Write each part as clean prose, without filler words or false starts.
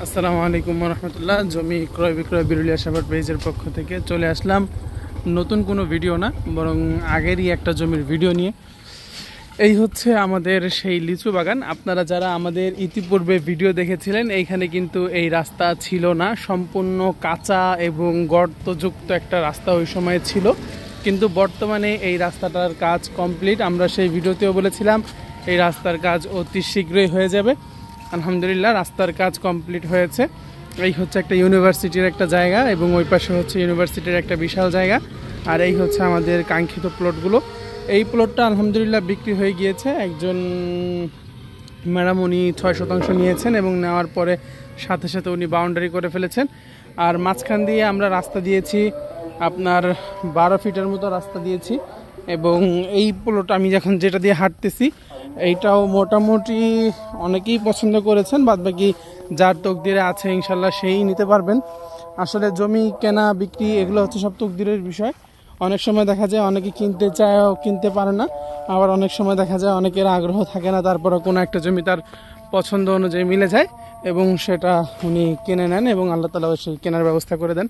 আসসালামু আলাইকুম রহমতুল্লাহ। জমি ক্রয় বিক্রয় বিরুলিয়া সাভার পেজের পক্ষ থেকে চলে আসলাম নতুন কোনো ভিডিও না, বরং আগেরই একটা জমির ভিডিও নিয়ে। এই হচ্ছে আমাদের সেই লিচু বাগান। আপনারা যারা আমাদের ইতিপূর্বে ভিডিও দেখেছিলেন, এইখানে কিন্তু এই রাস্তা ছিল না, সম্পূর্ণ কাঁচা এবং গর্তযুক্ত একটা রাস্তা ওই সময় ছিল। কিন্তু বর্তমানে এই রাস্তাটার কাজ কমপ্লিট। আমরা সেই ভিডিওতেও বলেছিলাম এই রাস্তার কাজ অতি শীঘ্রই হয়ে যাবে। আলহামদুলিল্লাহ রাস্তার কাজ কমপ্লিট হয়েছে। এই হচ্ছে একটা ইউনিভার্সিটির একটা জায়গা এবং ওই পাশে হচ্ছে ইউনিভার্সিটির একটা বিশাল জায়গা। আর এই হচ্ছে আমাদের কাঙ্ক্ষিত প্লটগুলো। এই প্লটটা আলহামদুলিল্লাহ বিক্রি হয়ে গিয়েছে। একজন ম্যাডাম উনি 6 শতাংশ নিয়েছেন এবং নেওয়ার পরে সাথে সাথে উনি বাউন্ডারি করে ফেলেছেন। আর মাঝখান দিয়ে আমরা রাস্তা দিয়েছি, আপনার 12 ফিটের মতো রাস্তা দিয়েছি। এবং এই প্লট আমি যখন যেটা দিয়ে হাঁটতেছি, এইটাও মোটামুটি অনেকেই পছন্দ করেছেন। বাদবাকি যার তকদিরে আছে ইনশাল্লাহ সেই নিতে পারবেন। আসলে জমি কেনা বিক্রি এগুলো হচ্ছে সব তকদিরের বিষয়। অনেক সময় দেখা যায় অনেকে কিনতে চায়ও কিনতে পারে না, আবার অনেক সময় দেখা যায় অনেকের আগ্রহ থাকে না, তারপরে কোনো একটা জমি তার পছন্দ অনুযায়ী মিলে যায় এবং সেটা উনি কিনে নেন এবং আল্লাহ তাআলা সেই কেনার ব্যবস্থা করে দেন।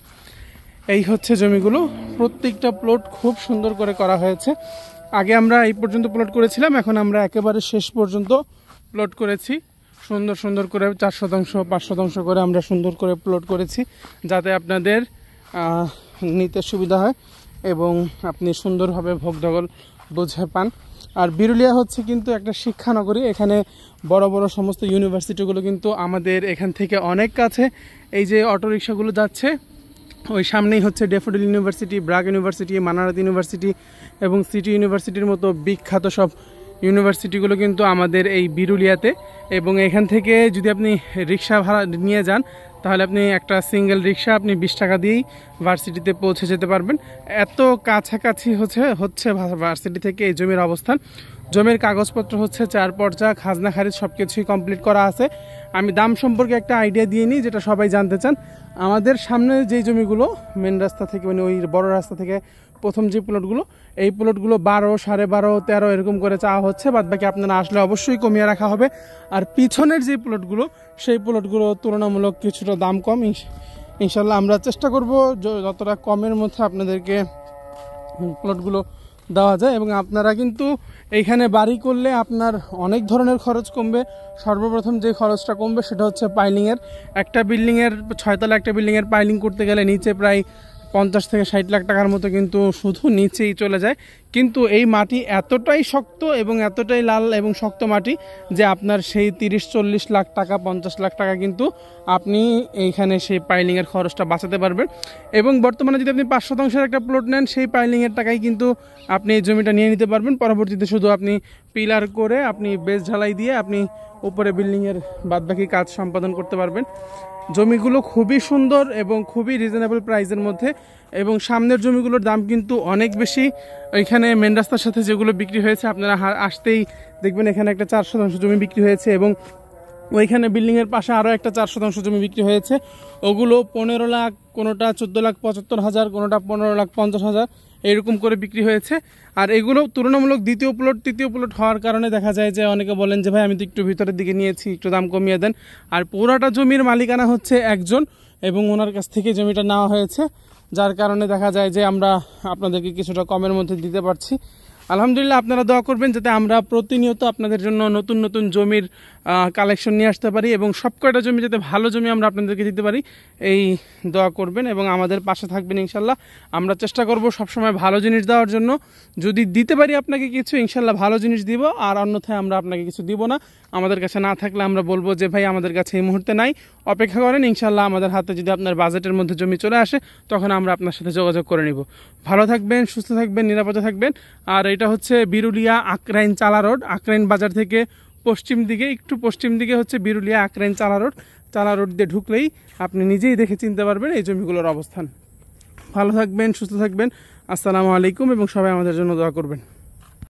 এই হচ্ছে জমিগুলো। প্রত্যেকটা প্লট খুব সুন্দর করে করা হয়েছে। আগে আমরা এই পর্যন্ত প্লট করেছিলাম, এখন আমরা একেবারে শেষ পর্যন্ত প্লট করেছি। সুন্দর সুন্দর করে 4 শতাংশ 5 শতাংশ করে আমরা সুন্দর করে প্লট করেছি, যাতে আপনাদের নিতে সুবিধা হয় এবং আপনি সুন্দরভাবে ভোগদখল বুঝে পান। আর বিরুলিয়া হচ্ছে কিন্তু একটা শিক্ষানগরী। এখানে বড় বড় সমস্ত ইউনিভার্সিটিগুলো কিন্তু আমাদের এখান থেকে অনেক কাছে। এই যে অটোরিকশাগুলো যাচ্ছে, ওই সামনেই হচ্ছে daffodil university, BRAC university, Manarat university এবং সিটি ইউনিভার্সিটির মতো বিখ্যাত সব ইউনিভার্সিটিগুলো কিন্তু আমাদের এই বিরুলিয়াতে। এবং এখান থেকে যদি আপনি রিক্সা ভাড়া নিয়ে যান, তাহলে আপনি একটা সিঙ্গেল রিক্সা আপনি 20 টাকা দিয়েই ভার্সিটিতে পৌঁছে যেতে পারবেন। এত কাছাকাছি হচ্ছে ভার্সিটি থেকে এই জমির অবস্থান। জমির কাগজপত্র হচ্ছে 4 পর্চা, খাজনা খারিজ সব কিছুই কমপ্লিট করা আছে। আমি দাম সম্পর্কে একটা আইডিয়া দিয়ে নিই, যেটা সবাই জানতে চান। আমাদের সামনে যেই জমিগুলো মেন রাস্তা থেকে, মানে ওই বড় রাস্তা থেকে প্রথম যে প্লটগুলো, এই প্লটগুলো 12, 12.5, 13 এরকম করে চাওয়া হচ্ছে। বাদবাকি আপনারা আসলে অবশ্যই কমিয়ে রাখা হবে। আর পিছনের যে প্লটগুলো, সেই প্লটগুলো তুলনামূলক কিছুটা দাম কম। ইনশাল্লাহ আমরা চেষ্টা করব যতটা কমের মধ্যে আপনাদেরকে প্লটগুলো দেওয়া যায়। এবং আপনারা কিন্তু এইখানে বাড়ি করলে আপনার অনেক ধরনের খরচ কমবে। সর্বপ্রথম যে খরচটা কমবে সেটা হচ্ছে পাইলিংয়ের। একটা বিল্ডিংয়ের 6 তলা একটা বিল্ডিংয়ের পাইলিং করতে গেলে নিচে প্রায় 50 থেকে 60 লাখ টাকার মতো কিন্তু শুধু নিচেই চলে যায়। কিন্তু এই মাটি এতটাই শক্ত এবং এতটাই লাল এবং শক্ত মাটি যে আপনার সেই 30-40 লাখ টাকা 50 লাখ টাকা কিন্তু আপনি এইখানে সেই পাইলিংয়ের খরচটা বাঁচাতে পারবেন। এবং বর্তমানে যদি আপনি 5 শতাংশের একটা প্লট নেন, সেই পাইলিংয়ের টাকাই কিন্তু আপনি এই জমিটা নিয়ে নিতে পারবেন। পরবর্তীতে শুধু আপনি পিলার করে আপনি বেস ঢালাই দিয়ে আপনি উপরে বিল্ডিংয়ের বাদবাকি কাজ সম্পাদন করতে পারবেন। জমিগুলো খুবই সুন্দর এবং খুবই রিজনেবল প্রাইসের মধ্যে। এবং সামনের জমিগুলোর দাম কিন্তু অনেক বেশি। এখানে মেন রাস্তার সাথে যেগুলো বিক্রি হয়েছে, আপনারা আসতেই দেখবেন এখানে একটা 4 শতাংশ জমি বিক্রি হয়েছে এবং ওইখানে বিল্ডিংয়ের পাশে আরও একটা 4 শতাংশ জমি বিক্রি হয়েছে। ওগুলো 15 লাখ, কোনোটা 14,75,000, কোনোটা 15,50,000 এরকম করে বিক্রি হয়েছে। আর এগুলো তুলনামূলক দ্বিতীয় প্লট তৃতীয় প্লট হওয়ার কারণে দেখা যায় যে অনেকে বলেন যে ভাই আমি তো একটু ভিতরের দিকে নিয়েছি, একটু দাম কমিয়ে দেন। আর পুরাটা জমির মালিকানা হচ্ছে একজন এবং ওনার কাছ থেকে জমিটা নেওয়া হয়েছে, যার কারণে দেখা যায় যে আমরা আপনাদেরকে কিছুটা কমের মধ্যে দিতে পারছি। আলহামদুলিল্লাহ আপনারা দোয়া করবেন যাতে আমরা প্রতিনিয়ত আপনাদের জন্য নতুন নতুন জমির কালেকশন নিয়ে আসতে পারি এবং সবকটা জমি যাতে ভালো জমি আমরা আপনাদেরকে দিতে পারি, এই দোয়া করবেন এবং আমাদের পাশে থাকবেন। ইনশাল্লাহ আমরা চেষ্টা করব সবসময় ভালো জিনিস দেওয়ার জন্য। যদি দিতে পারি আপনাকে কিছু, ইনশাল্লাহ ভালো জিনিস দিব, আর অন্যথায় আমরা আপনাকে কিছু দিব না। আমাদের কাছে না থাকলে আমরা বলবো যে ভাই আমাদের কাছে এই মুহূর্তে নাই, অপেক্ষা করেন। ইনশাল্লাহ আমাদের হাতে যদি আপনার বাজেটের মধ্যে জমি চলে আসে, তখন আমরা আপনার সাথে যোগাযোগ করে নিব। ভালো থাকবেন, সুস্থ থাকবেন, নিরাপদে থাকবেন। আর এটা হচ্ছে বিরুলিয়া আকরাইন চালা রোড। আকরাইন বাজার থেকে একটু পশ্চিম দিকে হচ্ছে বিরুলিয়া আকরাইন চালা রোড দিয়ে ঢুকলেই আপনি নিজেই দেখে চিনতে পারবেন এই জমিগুলোর অবস্থান। ভালো থাকবেন, সুস্থ থাকবেন। আসসালামু আলাইকুম এবং সবাই আমাদের জন্য দোয়া করবেন।